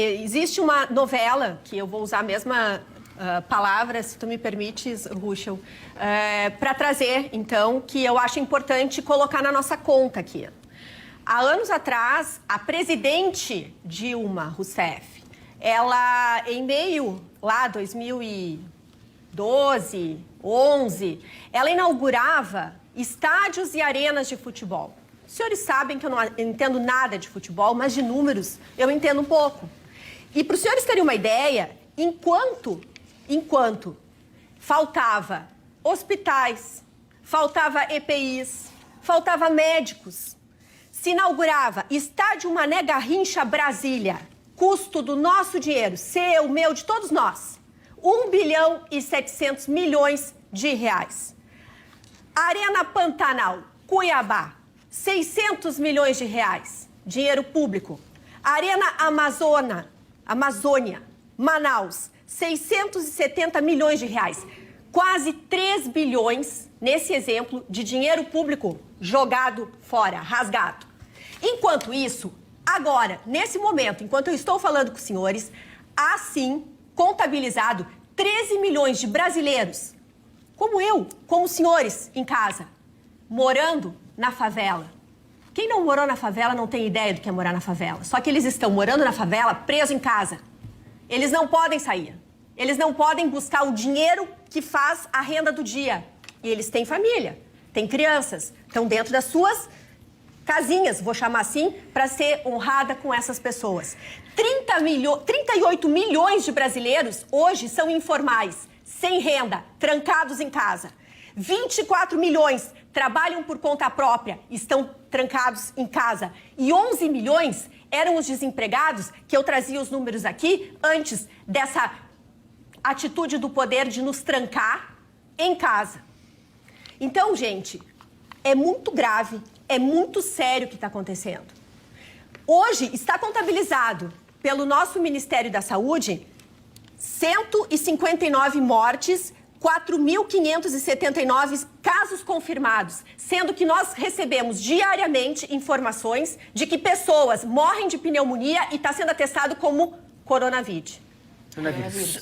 existe uma novela, que eu vou usar a mesma palavra, se tu me permites, Ruschel, para trazer, então, que eu acho importante colocar na nossa conta aqui. Há anos atrás, a presidente Dilma Rousseff, ela, em meio, lá, 2012, 11, ela inaugurava estádios e arenas de futebol. Os senhores sabem que eu não entendo nada de futebol, mas de números eu entendo um pouco. E para os senhores terem uma ideia, enquanto faltava hospitais, faltava EPIs, faltava médicos, se inaugurava Estádio Mané Garrincha Brasília, custo do nosso dinheiro, seu, meu, de todos nós, 1 bilhão e 700 milhões de reais. Arena Pantanal, Cuiabá, 600 milhões de reais, dinheiro público. Arena Amazônia, Manaus, 670 milhões de reais. Quase 3 bilhões, nesse exemplo, de dinheiro público jogado fora, rasgado. Enquanto isso, agora, nesse momento, enquanto eu estou falando com os senhores, há sim contabilizado 13 milhões de brasileiros, como eu, como os senhores em casa, morando na favela. Quem não morou na favela não tem ideia do que é morar na favela. Só que eles estão morando na favela, presos em casa. Eles não podem sair. Eles não podem buscar o dinheiro que faz a renda do dia. E eles têm família, têm crianças, estão dentro das suas casinhas, vou chamar assim, para ser honrada com essas pessoas. 38 milhões de brasileiros hoje são informais, sem renda, trancados em casa. 24 milhões trabalham por conta própria, estão trancados em casa. E 11 milhões eram os desempregados, que eu trazia os números aqui, antes dessa atitude do poder de nos trancar em casa. Então, gente, é muito grave, é muito sério o que está acontecendo. Hoje está contabilizado pelo nosso Ministério da Saúde 159 mortes, 4.579 casos confirmados, sendo que nós recebemos diariamente informações de que pessoas morrem de pneumonia e está sendo atestado como coronavírus.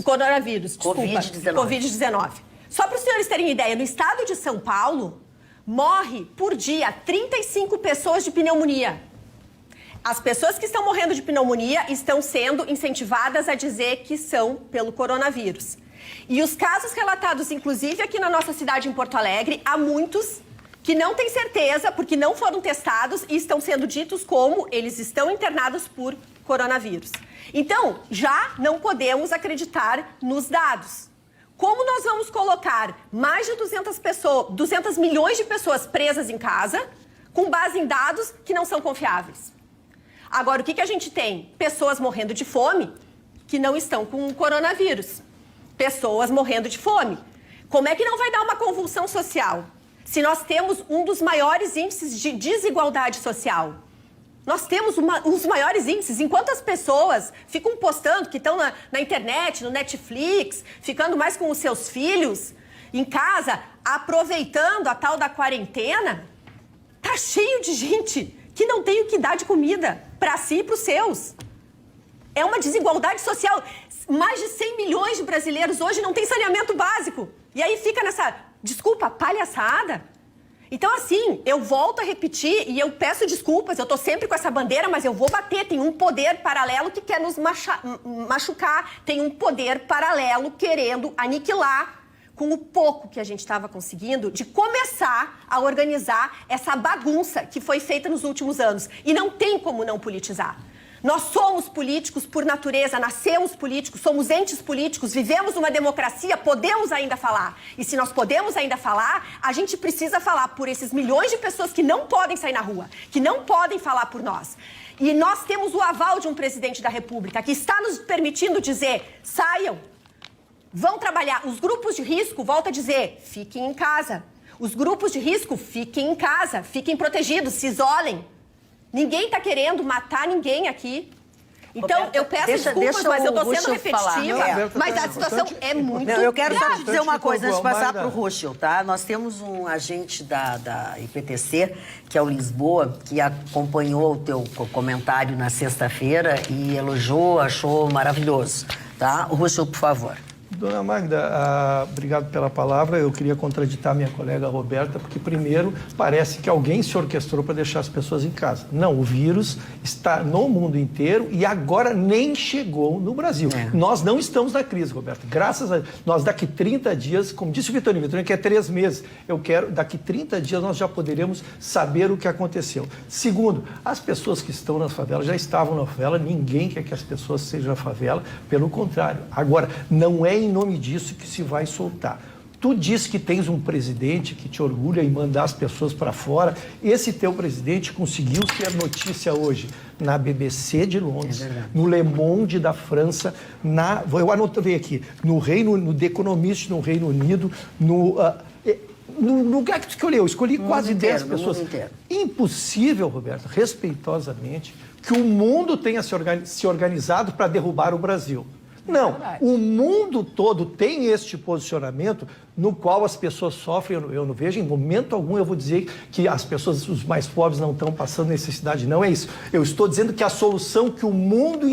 Coronavírus, desculpa. Covid-19. Só para os senhores terem ideia, no estado de São Paulo, morre por dia 35 pessoas de pneumonia. As pessoas que estão morrendo de pneumonia estão sendo incentivadas a dizer que são pelo coronavírus. E os casos relatados, inclusive aqui na nossa cidade, em Porto Alegre, há muitos que não têm certeza, porque não foram testados e estão sendo ditos como eles estão internados por coronavírus. Então, já não podemos acreditar nos dados. Como nós vamos colocar mais de 200 milhões de pessoas presas em casa, com base em dados que não são confiáveis? Agora, o que a gente tem? Pessoas morrendo de fome que não estão com coronavírus. Pessoas morrendo de fome. Como é que não vai dar uma convulsão social? Se nós temos um dos maiores índices de desigualdade social. Nós temos os maiores índices. Enquanto as pessoas ficam postando que estão na internet, no Netflix, ficando mais com os seus filhos, em casa, aproveitando a tal da quarentena, tá cheio de gente que não tem o que dar de comida para si e para os seus. É uma desigualdade social. Mais de 100 milhões de brasileiros hoje não têm saneamento básico. E aí fica nessa, desculpa, palhaçada. Então, assim, eu volto a repetir e eu peço desculpas, eu tô sempre com essa bandeira, mas eu vou bater. Tem um poder paralelo que quer nos machucar, tem um poder paralelo querendo aniquilar com o pouco que a gente estava conseguindo de começar a organizar essa bagunça que foi feita nos últimos anos. E não tem como não politizar. Nós somos políticos por natureza, nascemos políticos, somos entes políticos, vivemos uma democracia, podemos ainda falar. E se nós podemos ainda falar, a gente precisa falar por esses milhões de pessoas que não podem sair na rua, que não podem falar por nós. E nós temos o aval de um presidente da República que está nos permitindo dizer, saiam, vão trabalhar. Os grupos de risco, volto a dizer, fiquem em casa. Os grupos de risco, fiquem em casa, fiquem protegidos, se isolem. Ninguém está querendo matar ninguém aqui. Então, Roberta, eu peço desculpas, mas eu estou sendo repetitiva, mas a situação é muito Eu quero só te dizer uma que coisa antes de pontuar, passar Magda. para o Ruschel, tá? Nós temos um agente da IPTC, que é o Lisboa, que acompanhou o teu comentário na sexta-feira e elogiou, achou maravilhoso, tá? O Ruschel, por favor. Dona Magda, obrigado pela palavra. Eu queria contraditar minha colega Roberta, porque, primeiro, parece que alguém se orquestrou para deixar as pessoas em casa. Não, o vírus está no mundo inteiro e agora nem chegou no Brasil. Nós não estamos na crise, Roberta. Graças a nós, daqui 30 dias, como disse o Vitorino, que é 3 meses, daqui 30 dias nós já poderemos saber o que aconteceu. Segundo, as pessoas que estão nas favelas já estavam na favela, ninguém quer que as pessoas sejam na favela, pelo contrário. Agora, não é em nome disso que se vai soltar. Tu diz que tens um presidente que te orgulha em mandar as pessoas para fora. Esse teu presidente conseguiu ser notícia hoje na BBC de Londres, no Le Monde da França, eu anotei aqui, no The Economist, no Reino Unido, no lugar que tu escolheu. Eu escolhi quase 10 pessoas. Impossível, Roberto, respeitosamente, que o mundo tenha se organizado para derrubar o Brasil. Não, o mundo todo tem este posicionamento no qual as pessoas sofrem. Eu não vejo em momento algum eu vou dizer que as pessoas, os mais pobres, não estão passando necessidade. Não é isso. Eu estou dizendo que a solução que o mundo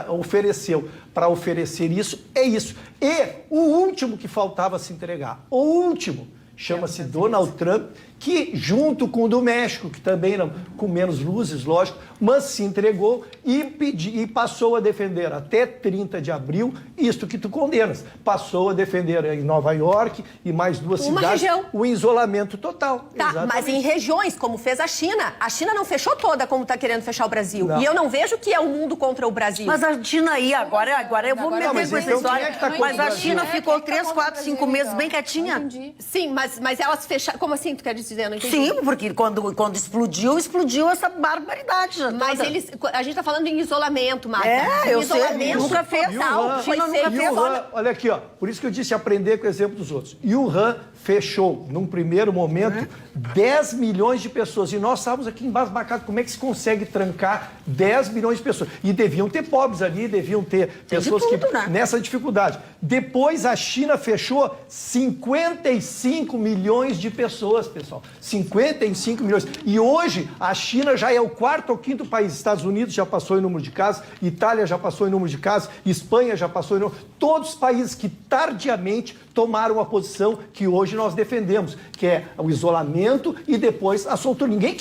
ofereceu para oferecer isso é isso. E o último que faltava se entregar, o último, chama-se Donald Trump, que junto com o do México, que também não, com menos luzes, lógico, mas se entregou e passou a defender até 30 de abril isto que tu condenas. Passou a defender em Nova York e mais 2 cidades região. O isolamento total. Tá, Exatamente. mas em regiões, como fez a China. A China não fechou toda como está querendo fechar o Brasil. Não. E eu não vejo que é o mundo contra o Brasil. Mas a China aí, agora eu vou me meter com essa história. Quem é que tá Mas a contra o China Brasil? ficou 3, 4, 5 meses bem quietinha. Sim, mas elas fecharam. Como assim tu quer dizer? Eu não entendi. Sim, porque quando explodiu essa barbaridade. Mas a gente tá falando em isolamento, Marta. Eu sei, isolamento nunca fez. total. Foi feito. Olha aqui, ó. Por isso que eu disse aprender com o exemplo dos outros. E o Wuhan fechou, num primeiro momento, 10 milhões de pessoas. E nós estávamos aqui embasbacados. Como é que se consegue trancar 10 milhões de pessoas? E deviam ter pobres ali, deviam ter pessoas nessa dificuldade. Depois a China fechou 55 milhões de pessoas, pessoal. 55 milhões. E hoje a China já é o 4º ou 5º país. Estados Unidos já passou em número de casos, Itália já passou em número de casos, Espanha já passou em número. Todos os países que tardiamente tomaram a posição que hoje nós defendemos, que é o isolamento e depois a soltura. Ninguém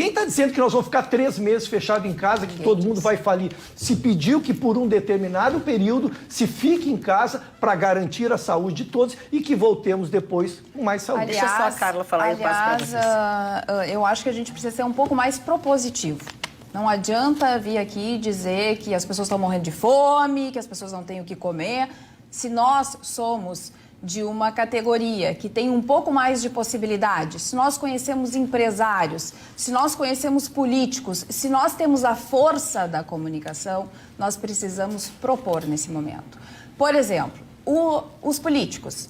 está dizendo que nós vamos ficar 3 meses fechados em casa, que todo mundo vai falir. Se pediu que por um determinado período se fique em casa para garantir a saúde de todos e que voltemos depois com mais saúde. Deixa só a Carla falar e eu passo para vocês. Eu acho que a gente precisa ser um pouco mais propositivo. Não adianta vir aqui dizer que as pessoas estão morrendo de fome, que as pessoas não têm o que comer. Se nós somos de uma categoria que tem um pouco mais de possibilidades, se nós conhecemos empresários, se nós conhecemos políticos, se nós temos a força da comunicação, nós precisamos propor nesse momento. Por exemplo, os políticos,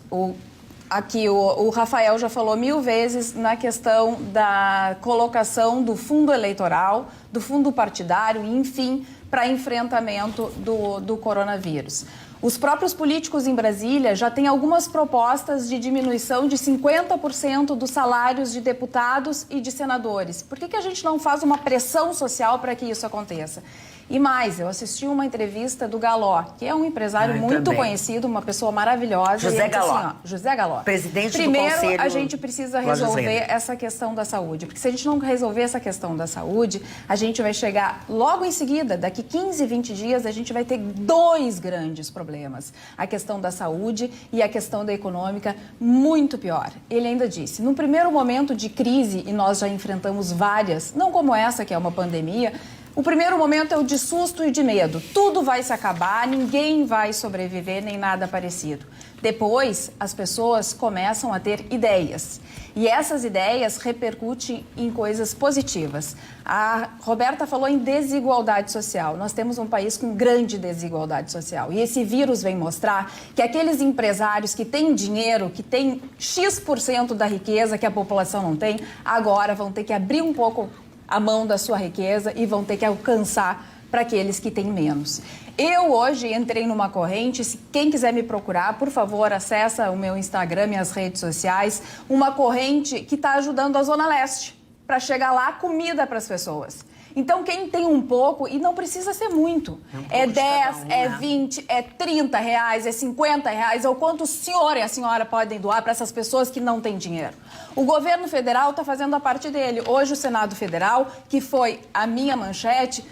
aqui o Rafael já falou 1000 vezes na questão da colocação do fundo eleitoral, do fundo partidário, enfim, para enfrentamento do coronavírus. Os próprios políticos em Brasília já têm algumas propostas de diminuição de 50% dos salários de deputados e de senadores. Por que a gente não faz uma pressão social para que isso aconteça? E mais, eu assisti uma entrevista do Galó, que é um empresário muito conhecido, uma pessoa maravilhosa. José Galó. Assim, José Galó. Presidente do Conselho. Primeiro, a gente precisa resolver essa questão da saúde. Porque se a gente não resolver essa questão da saúde, a gente vai chegar logo em seguida, daqui 15, 20 dias, a gente vai ter 2 grandes problemas. A questão da saúde e a questão da econômica, muito pior. Ele ainda disse, no primeiro momento de crise, e nós já enfrentamos várias, não como essa, que é uma pandemia, o primeiro momento é o de susto e de medo. Tudo vai se acabar, ninguém vai sobreviver, nem nada parecido. Depois, as pessoas começam a ter ideias. E essas ideias repercutem em coisas positivas. A Roberta falou em desigualdade social. Nós temos um país com grande desigualdade social. E esse vírus vem mostrar que aqueles empresários que têm dinheiro, que têm X% da riqueza que a população não tem, agora vão ter que abrir um pouco a mão da sua riqueza e vão ter que alcançar para aqueles que têm menos. Eu hoje entrei numa corrente, se quem quiser me procurar, por favor, acessa o meu Instagram, minhas redes sociais, uma corrente que está ajudando a Zona Leste, para chegar lá comida para as pessoas. Então, quem tem um pouco, e não precisa ser muito, é 10, é 20, é 30 reais, é 50 reais, ou quanto o senhor e a senhora podem doar para essas pessoas que não têm dinheiro. O governo federal está fazendo a parte dele. Hoje o Senado Federal, que foi a minha manchete,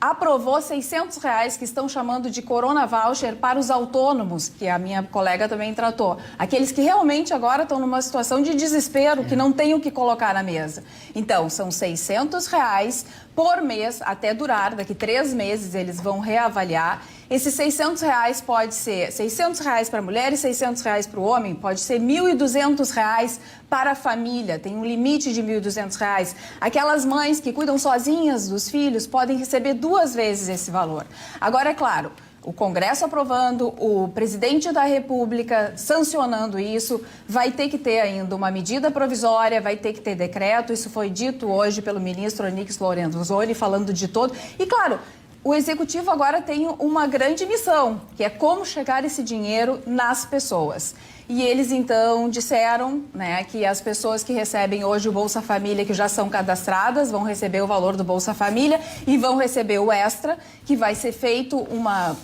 aprovou R$600 que estão chamando de Corona Voucher para os autônomos, que a minha colega também tratou. Aqueles que realmente agora estão numa situação de desespero, que não têm o que colocar na mesa. Então, são R$600 por mês, até durar, daqui 3 meses eles vão reavaliar. Esses R$600 pode ser R$600 para a mulher e R$600 para o homem, pode ser R$1.200 para a família, tem um limite de R$1.200. Aquelas mães que cuidam sozinhas dos filhos podem receber 2 vezes esse valor. Agora, é claro, o Congresso aprovando, o presidente da República sancionando isso, vai ter que ter ainda uma medida provisória, vai ter que ter decreto. Isso foi dito hoje pelo ministro Onyx Lorenzoni, falando de todo. E, claro, o Executivo agora tem uma grande missão, que é como chegar esse dinheiro nas pessoas. E eles, então, disseram, né, que as pessoas que recebem hoje o Bolsa Família, que já são cadastradas, vão receber o valor do Bolsa Família e vão receber o extra, que vai ser feito uma...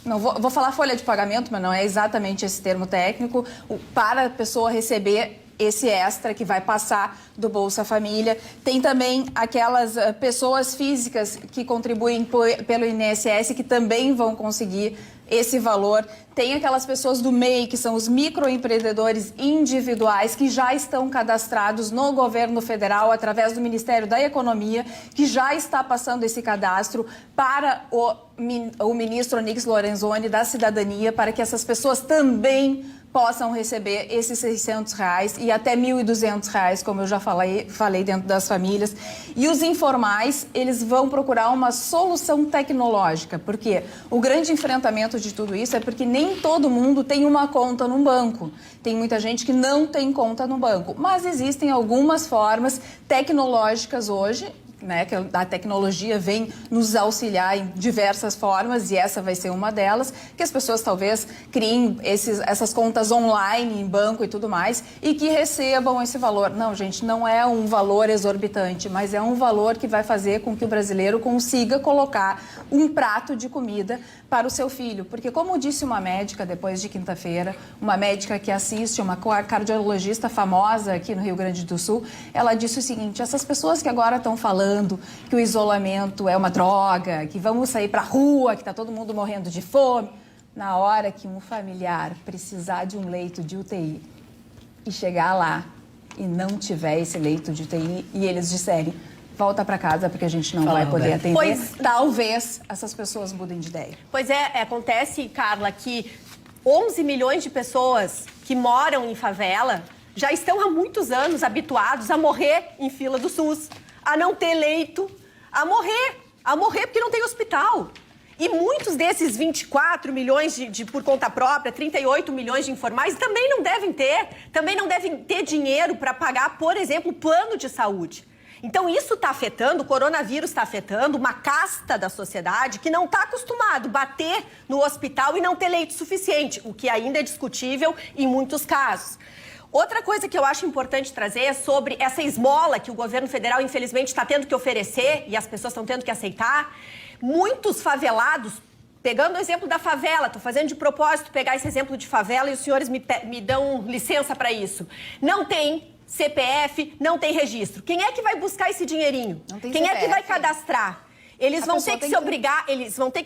Não vou falar folha de pagamento, mas não é exatamente esse termo técnico, para a pessoa receber esse extra que vai passar do Bolsa Família. Tem também aquelas pessoas físicas que contribuem pelo INSS que também vão conseguir esse valor. Tem aquelas pessoas do MEI, que são os microempreendedores individuais, que já estão cadastrados no governo federal através do Ministério da Economia, que já está passando esse cadastro para o ministro Onyx Lorenzoni da Cidadania, para que essas pessoas também possam receber esses R$600 e até R$1.200, como eu já falei dentro das famílias. E os informais, eles vão procurar uma solução tecnológica, porque o grande enfrentamento de tudo isso é porque nem todo mundo tem uma conta no banco. Tem muita gente que não tem conta no banco, mas existem algumas formas tecnológicas hoje, né, que a tecnologia vem nos auxiliar em diversas formas, e essa vai ser uma delas, que as pessoas talvez criem essas contas online em banco e tudo mais, e que recebam esse valor. Não, gente, não é um valor exorbitante, mas é um valor que vai fazer com que o brasileiro consiga colocar um prato de comida para o seu filho. Porque, como disse uma médica depois de quinta-feira, uma médica que assiste, uma cardiologista famosa aqui no Rio Grande do Sul, ela disse o seguinte: essas pessoas que agora estão falando que o isolamento é uma droga, que vamos sair para a rua, que está todo mundo morrendo de fome, na hora que um familiar precisar de um leito de UTI e chegar lá e não tiver esse leito de UTI e eles disserem: volta para casa porque a gente não vai poder atender, talvez essas pessoas mudem de ideia. Pois é, acontece, Carla, que 11 milhões de pessoas que moram em favela já estão há muitos anos habituados a morrer em fila do SUS, a não ter leito, a morrer porque não tem hospital. E muitos desses 24 milhões por conta própria, 38 milhões de informais, também não devem ter dinheiro para pagar, por exemplo, plano de saúde. Então isso está afetando, o coronavírus está afetando uma casta da sociedade que não está acostumado a bater no hospital e não ter leito suficiente, o que ainda é discutível em muitos casos. Outra coisa que eu acho importante trazer é sobre essa esmola que o governo federal, infelizmente, está tendo que oferecer e as pessoas estão tendo que aceitar. Muitos favelados, pegando o exemplo da favela, estou fazendo de propósito pegar esse exemplo de favela e os senhores me dão licença para isso. Não tem CPF, não tem registro. Quem é que vai buscar esse dinheirinho? Quem CPF. É que vai cadastrar? Eles vão ter que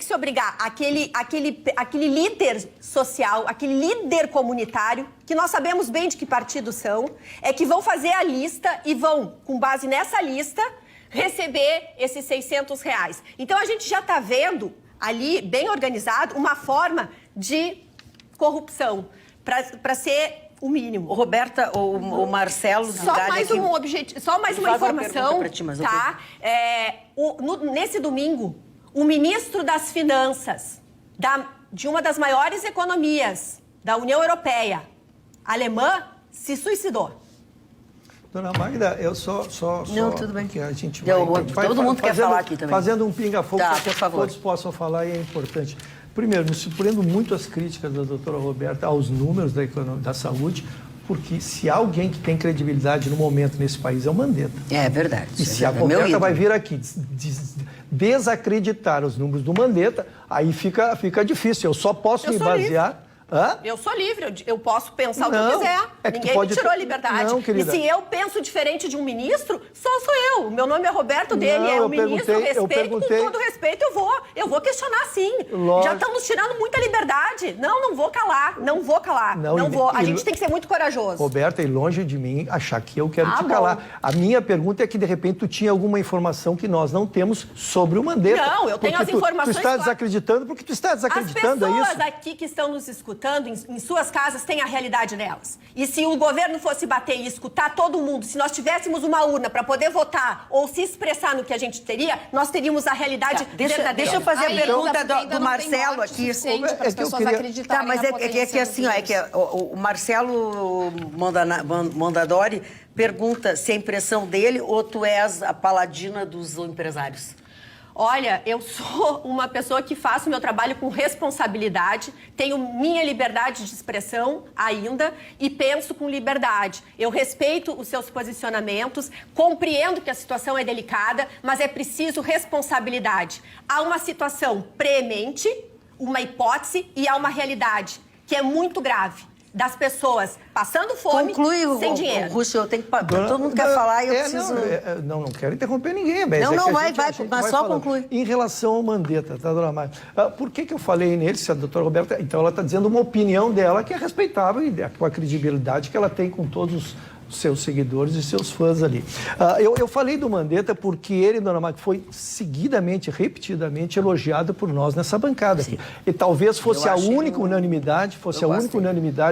se obrigar, aquele líder social, aquele líder comunitário, que nós sabemos bem de que partido são, é que vão fazer a lista e vão, com base nessa lista, receber esses R$600. Então, a gente já está vendo ali, bem organizado, uma forma de corrupção, para ser o mínimo. Roberta, o Marcelo... Só mais uma informação, tá? Nesse domingo, o ministro das Finanças de uma das maiores economias da União Europeia, alemã, se suicidou. Dona Magda, eu só Não, tudo bem. que a gente Todo mundo quer falar aqui também. Fazendo um pinga-fogo Tá, para por que favor. todos possam falar e é importante. Primeiro, me surpreendo muito as críticas da doutora Roberta aos números da saúde, porque se há alguém que tem credibilidade no momento nesse país é o Mandetta. É verdade. E se a Roberta vai vir aqui desacreditar os números do Mandetta, aí fica difícil. Eu só posso me basear... Hã? Eu sou livre, eu posso pensar o que Não, eu quiser. é que Ninguém me tirou a liberdade. Não, querida. E se eu penso diferente de um ministro, sou eu. Meu nome é Roberto, dele Não, é eu o ministro, eu perguntei. com todo respeito, eu vou questionar sim. Lógico. Já estão nos tirando muita liberdade. Não vou calar, não vou calar. Não vou. A gente tem que ser muito corajoso. Roberta, e longe de mim achar que eu quero te bom. calar. A minha pergunta é que, de repente, tu tinha alguma informação que nós não temos sobre o Mandetta. Não, eu tenho Porque as informações Tu está claras. desacreditando porque tu está desacreditando, As é pessoas isso? aqui que estão nos escutando, em suas casas, têm a realidade delas. E se o governo fosse bater e escutar todo mundo, se nós tivéssemos uma urna para poder votar ou se expressar no que a gente teria, nós teríamos a realidade verdadeira. Deixa eu fazer a Ainda pergunta ainda do não tem Marcelo morte aqui. suficiente para as É que eu pessoas queria- acreditarem Tá, mas na é potência que assim, ó, do é que vírus. o Marcelo Mondadori pergunta se é impressão dele ou tu és a paladina dos empresários. Olha, eu sou uma pessoa que faço meu trabalho com responsabilidade, tenho minha liberdade de expressão ainda e penso com liberdade. Eu respeito os seus posicionamentos, compreendo que a situação é delicada, mas é preciso responsabilidade. Há uma situação premente, uma hipótese e há uma realidade que é muito grave. Das pessoas passando fome, Conclui, sem dinheiro. Rússio, eu tenho que... Todo mundo quer falar e eu preciso... Não quero interromper ninguém. Mas Não, é que não, a gente mas vai só falando. conclui. Em relação ao Mandetta, tá, dona Maia? Por que eu falei nele, se a doutora Roberta... Então, ela está dizendo uma opinião dela que é respeitável e com a credibilidade que ela tem com todos os seus seguidores e seus fãs ali. Eu falei do Mandetta porque ele, dona Maia, foi seguidamente, repetidamente elogiado por nós nessa bancada aqui. E talvez fosse a única unanimidade,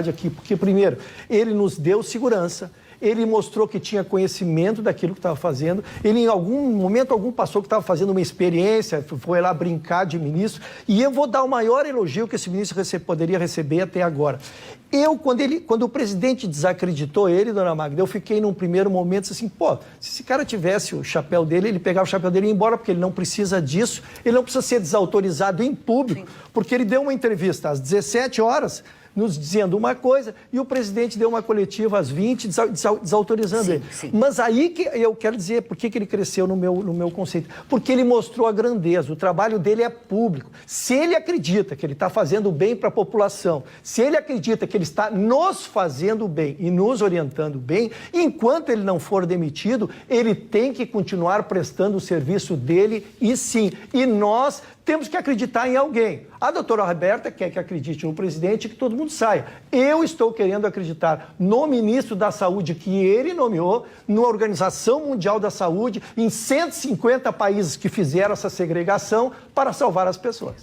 aqui, porque, primeiro, ele nos deu segurança. Ele mostrou que tinha conhecimento daquilo que estava fazendo. Ele, em algum momento, passou que estava fazendo uma experiência, foi lá brincar de ministro. E eu vou dar o maior elogio que esse ministro poderia receber até agora. Quando o presidente desacreditou ele, dona Magda, eu fiquei num primeiro momento assim, se esse cara tivesse o chapéu dele, ele pegava o chapéu dele e ia embora, porque ele não precisa disso, ele não precisa ser desautorizado em público, porque ele deu uma entrevista às 17 horas, nos dizendo uma coisa, e o presidente deu uma coletiva às 20, desautorizando ele. Sim. Mas aí que eu quero dizer por que ele cresceu no meu conceito. Porque ele mostrou a grandeza, o trabalho dele é público. Se ele acredita que ele está fazendo bem para a população, se ele acredita que ele está nos fazendo bem e nos orientando bem, enquanto ele não for demitido, ele tem que continuar prestando o serviço dele, e sim. E nós temos que acreditar em alguém. A doutora Roberta quer que acredite no presidente e que todo mundo saia. Eu estou querendo acreditar no ministro da Saúde que ele nomeou, na Organização Mundial da Saúde, em 150 países que fizeram essa segregação para salvar as pessoas.